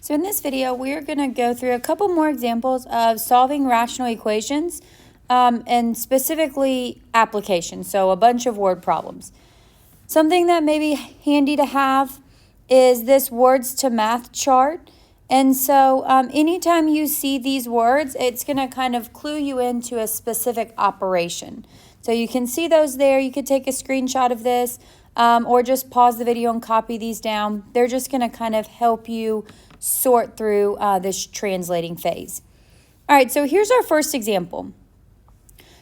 So in this video, we're going to go through a couple more examples of solving rational equations and specifically applications, so a bunch of word problems. Something that may be handy to have is this words to math chart. And so anytime you see these words, it's going to kind of clue you into a specific operation. So you can see those there. You could take a screenshot of this or just pause the video and copy these down. They're just going to kind of help you sort through this translating phase. All right, so here's our first example.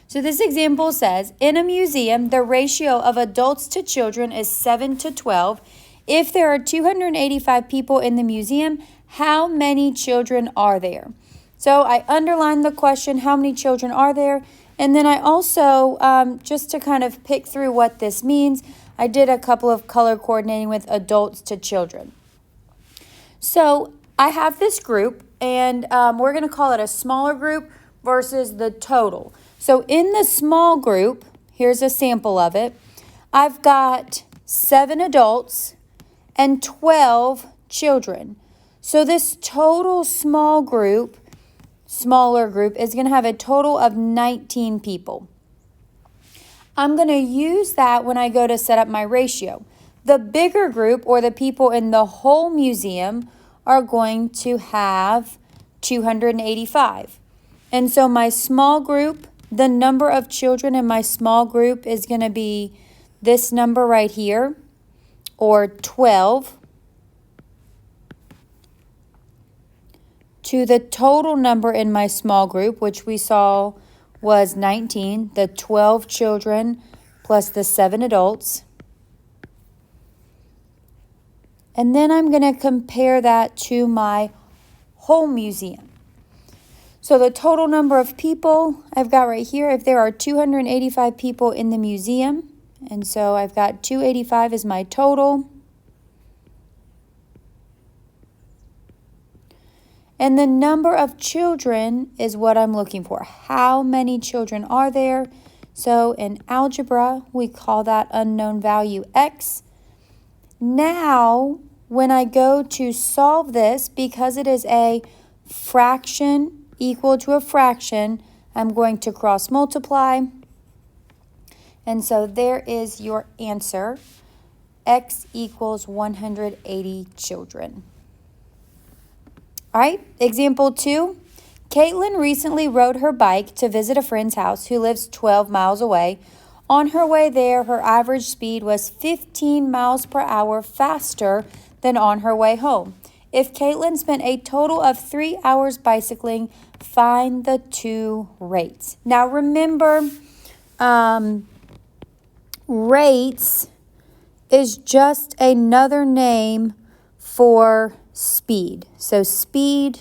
So this example says, in a museum, the ratio of adults to children is 7 to 12. If there are 285 people in the museum, how many children are there? So I underlined the question, how many children are there? And then I also, just to kind of pick through what this means, I did a couple of color coordinating with adults to children. So I have this group, and we're going to call it a smaller group versus the total. So in the small group, here's a sample of it. I've got 7 adults and 12 children. So this total smaller group is going to have a total of 19 people. I'm going to use that when I go to set up my ratio. The bigger group, or the people in the whole museum, are going to have 285. And so my small group, the number of children in my small group is going to be this number right here, or 12, to the total number in my small group, which we saw was 19, the 12 children plus the 7 adults. And then I'm going to compare that to my whole museum. So the total number of people I've got right here, if there are 285 people in the museum, and so I've got 285 as my total. And the number of children is what I'm looking for. How many children are there? So in algebra, we call that unknown value x. Now, when I go to solve this, because it is a fraction equal to a fraction, I'm going to cross multiply. And so there is your answer. X equals 180 children. All right, example 2. Caitlin recently rode her bike to visit a friend's house who lives 12 miles away. On her way there, her average speed was 15 miles per hour faster than on her way home. If Caitlin spent a total of 3 hours bicycling, find the two rates. Now remember, rates is just another name for speed. So speed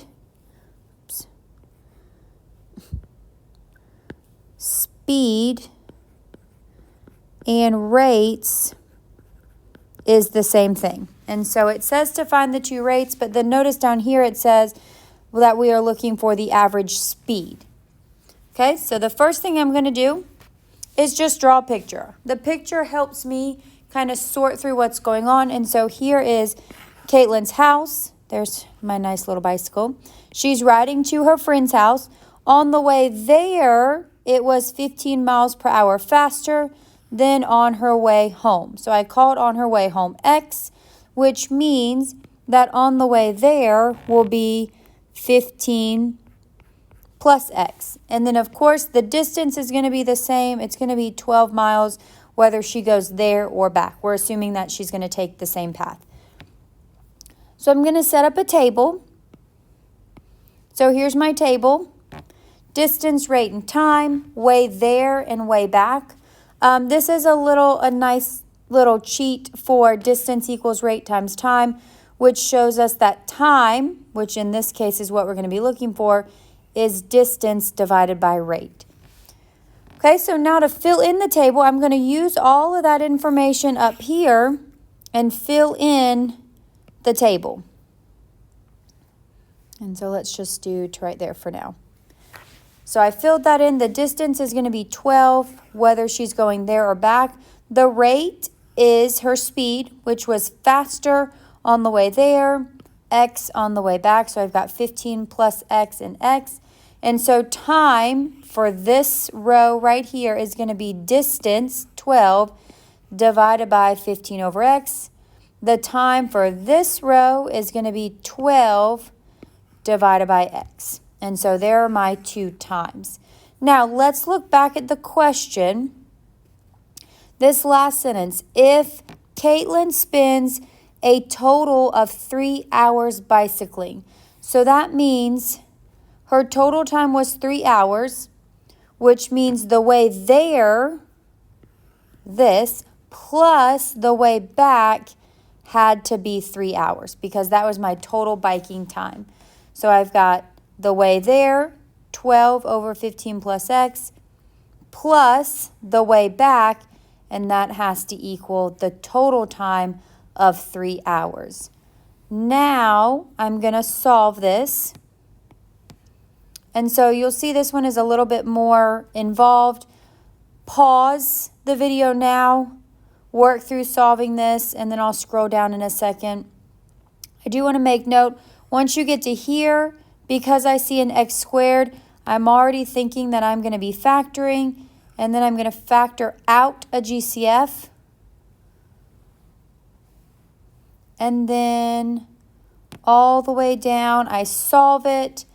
and rates is the same thing. And so it says to find the two rates, but then notice down here it says that we are looking for the average speed. Okay, so the first thing I'm going to do is just draw a picture. The picture helps me kind of sort through what's going on. And so here is Caitlin's house. There's my nice little bicycle. She's riding to her friend's house. On the way there, it was 15 miles per hour faster than on her way home. So I called on her way home X, which means that on the way there will be 15 plus X. And then, of course, the distance is going to be the same. It's going to be 12 miles, whether she goes there or back. We're assuming that she's going to take the same path. So I'm going to set up a table. So here's my table. Distance, rate, and time, way there and way back. This is a nice little cheat for distance equals rate times time, which shows us that time, which in this case is what we're going to be looking for, is distance divided by rate. Okay, so now to fill in the table, I'm going to use all of that information up here and fill in the table. And so let's just do right there for now. So I filled that in. The distance is going to be 12, whether she's going there or back. The rate is her speed, which was faster on the way there x on the way back. So I've got 15 plus x and x. And so time for this row right here is going to be distance, 12, divided by 15 over x. The time for this row is going to be 12 divided by x. And so there are my 2 times. Now let's look back at the question. This last sentence, if Caitlin spends a total of 3 hours bicycling. So that means her total time was 3 hours, which means the way there, this, plus the way back had to be 3 hours because that was my total biking time. So I've got the way there, 12 over 15 plus x, plus the way back, and that has to equal the total time of 3 hours. Now I'm going to solve this. And so you'll see this one is a little bit more involved. Pause the video now, work through solving this, and then I'll scroll down in a second. I do want to make note, once you get to here, because I see an x squared, I'm already thinking that I'm going to be factoring, and then I'm going to factor out a GCF. And then all the way down, I solve it.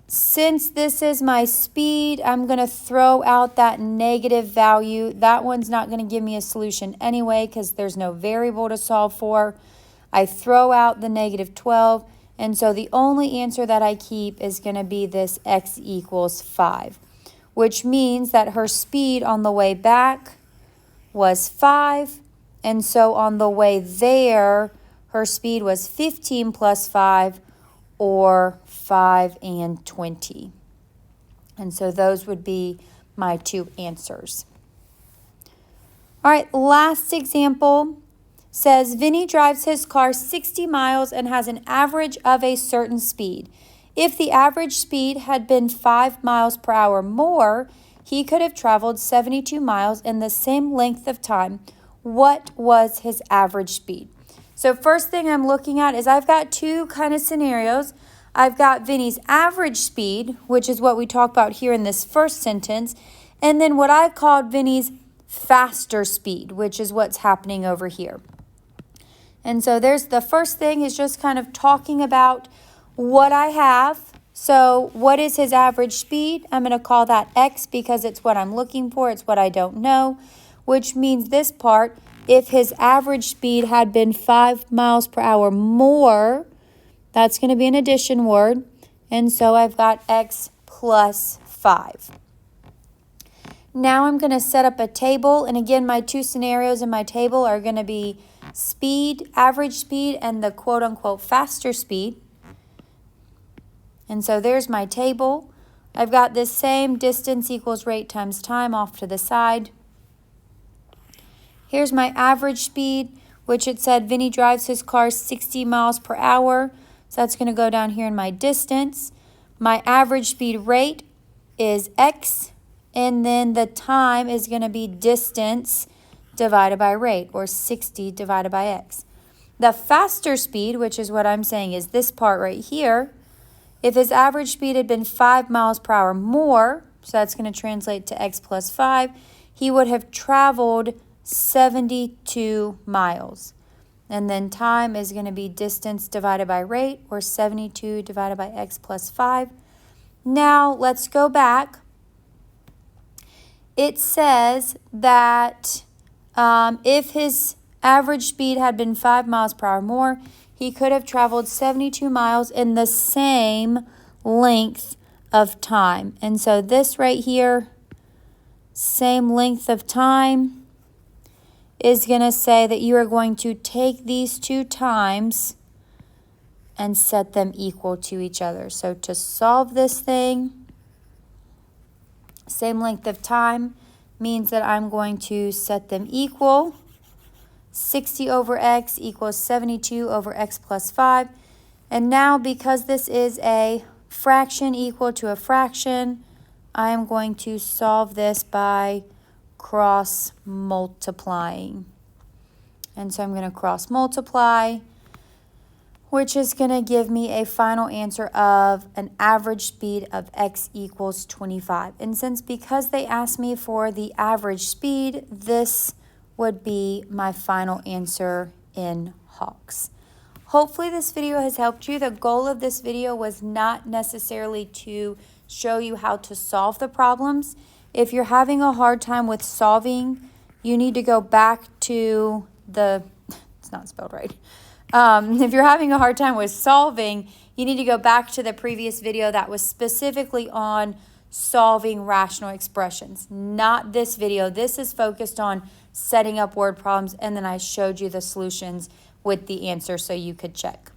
Since this is my speed, I'm going to throw out that negative value. That one's not going to give me a solution anyway because there's no variable to solve for. I throw out the negative 12, and so the only answer that I keep is going to be this x equals 5, which means that her speed on the way back was 5, and so on the way there, her speed was 15 plus 5, or 5 and 20. And so those would be my 2 answers. All right, last example says Vinny drives his car 60 miles and has an average of a certain speed. If the average speed had been 5 miles per hour more, he could have traveled 72 miles in the same length of time. What was his average speed? So first thing I'm looking at is I've got 2 kind of scenarios. I've got Vinny's average speed, which is what we talk about here in this first sentence, and then what I called Vinny's faster speed, which is what's happening over here. And so there's the first thing is just kind of talking about what I have. So what is his average speed? I'm going to call that x because it's what I'm looking for. It's what I don't know, which means this part, if his average speed had been 5 miles per hour more, that's going to be an addition word. And so I've got x plus 5. Now I'm going to set up a table. And again, my 2 scenarios in my table are going to be speed, average speed, and the quote-unquote faster speed. And so there's my table. I've got this same distance equals rate times time off to the side. Here's my average speed, which it said Vinny drives his car 60 miles per hour. So that's going to go down here in my distance. My average speed rate is x, and then the time is going to be distance divided by rate, or 60 divided by x. The faster speed, which is what I'm saying is this part right here, if his average speed had been 5 miles per hour more, so that's going to translate to x plus 5, he would have traveled 72 miles. And then time is going to be distance divided by rate, or 72 divided by x plus 5. Now, let's go back. It says that if his average speed had been 5 miles per hour more, he could have traveled 72 miles in the same length of time. And so this right here, same length of time, is going to say that you are going to take these 2 times and set them equal to each other. So to solve this thing, same length of time means that I'm going to set them equal. 60 over x equals 72 over x plus 5. And now because this is a fraction equal to a fraction, I am going to solve this by cross multiplying. And so I'm going to cross multiply. which is going to give me a final answer of an average speed of x equals 25. And because they asked me for the average speed, this would be my final answer in Hawks. Hopefully this video has helped you. The goal of this video was not necessarily to show you how to solve the problems. If you're having a hard time with solving, you need to go back to it's not spelled right. If you're having a hard time with solving, you need to go back to the previous video that was specifically on solving rational expressions. Not this video. This is focused on setting up word problems, and then I showed you the solutions with the answer so you could check.